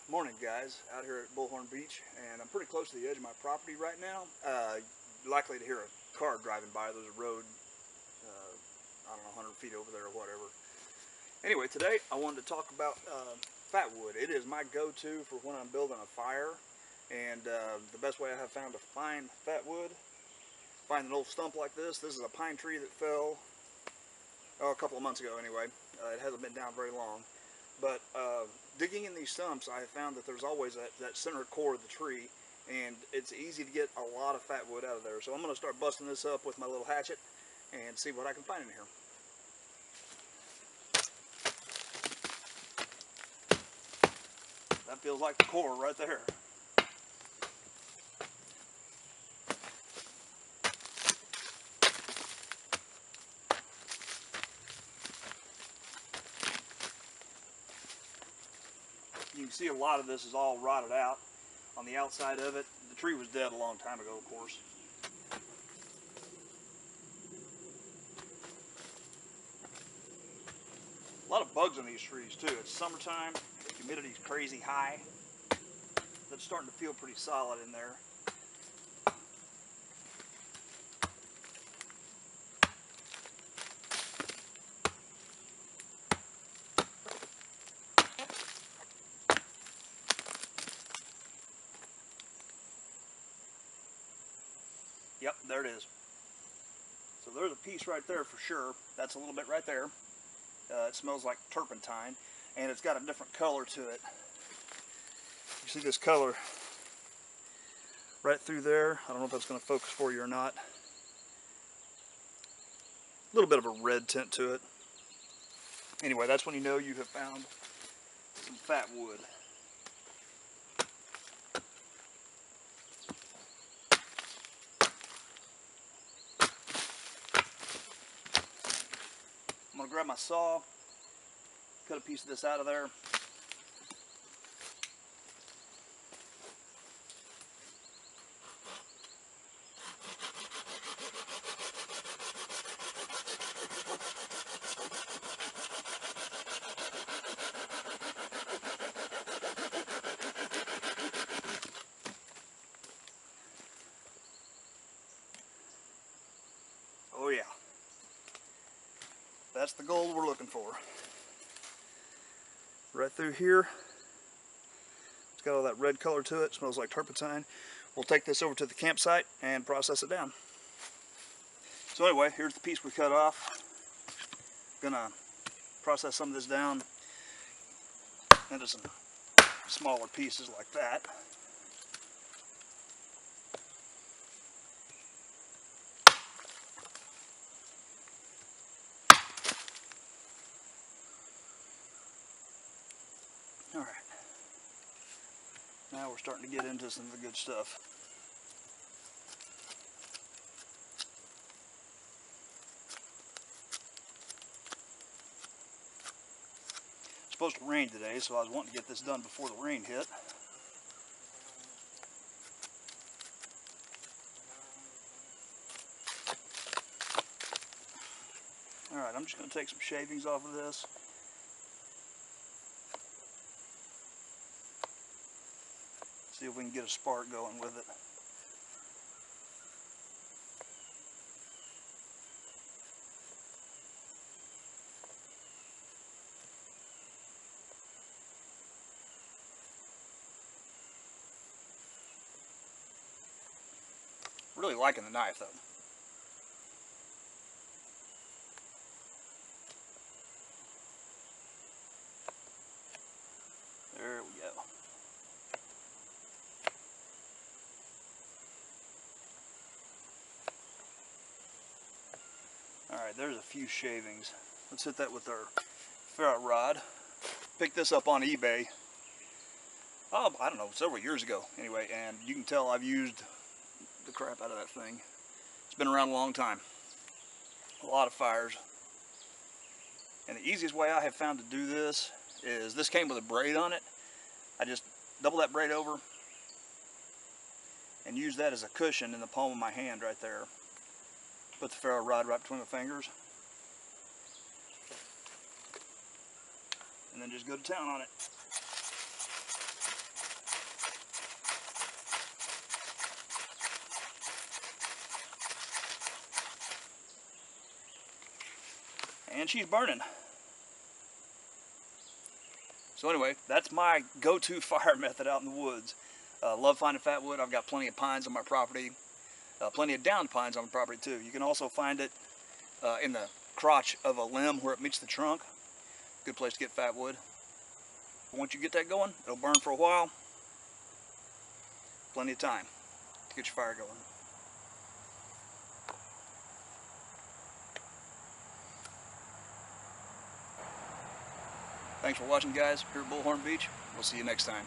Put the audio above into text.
Morning guys, out here at Bullhornbeach, and I'm pretty close to the edge of my property right now. Likely to hear a car driving by. There's a road, I don't know, 100 feet over there or whatever. Anyway, today I wanted to talk about fat wood. It is my go-to for when I'm building a fire, and the best way I have found to find fat wood, find an old stump like this. This is a pine tree that fell a couple of months ago anyway. It hasn't been down very long. But digging in these stumps, I have found that there's always that center core of the tree, and it's easy to get a lot of fat wood out of there. So I'm going to start busting this up with my little hatchet and see what I can find in here. That feels like the core right there. You can see a lot of this is all rotted out on the outside of it. The tree was dead a long time ago, of course. A lot of bugs on these trees too. It's summertime, the humidity's crazy high. That's starting to feel pretty solid in there. Yep, there it is. So there's a piece right there for sure. That's a little bit right there. It smells like turpentine, and it's got a different color to it. You see this color right through there? I don't know if that's going to focus for you or not. A little bit of a red tint to it. Anyway, that's when you know you have found some fat wood. I'm going to grab my saw, cut a piece of this out of there. Oh yeah. That's the gold we're looking for. Right through here. It's got all that red color to it. Smells like turpentine. We'll take this over to the campsite and process it down. So anyway, here's the piece we cut off. Gonna process some of this down into some smaller pieces like that. All right. Now we're starting to get into some of the good stuff. It's supposed to rain today, so I was wanting to get this done before the rain hit. All right, I'm just going to take some shavings off of this. See if we can get a spark going with it. Really liking the knife though. There we go. Alright, there's a few shavings. Let's hit that with our ferrite rod. Picked this up on eBay, oh, I don't know, several years ago anyway, and you can tell I've used the crap out of that thing. It's been around a long time. A lot of fires. And the easiest way I have found to do this is, this came with a braid on it. I just double that braid over and use that as a cushion in the palm of my hand right there. Put the ferrite rod right between the fingers. And then just go to town on it. and she's burning. So anyway, that's my go-to fire method out in the woods. Love finding fat wood. I've got plenty of pines on my property, plenty of downed pines on the property too. You can also find it in the crotch of a limb where it meets the trunk. Good place to get fat wood. Once you get that going, it'll burn for a while. Plenty of time to get your fire going. Thanks for watching, guys, here at Bullhorn Beach. We'll see you next time.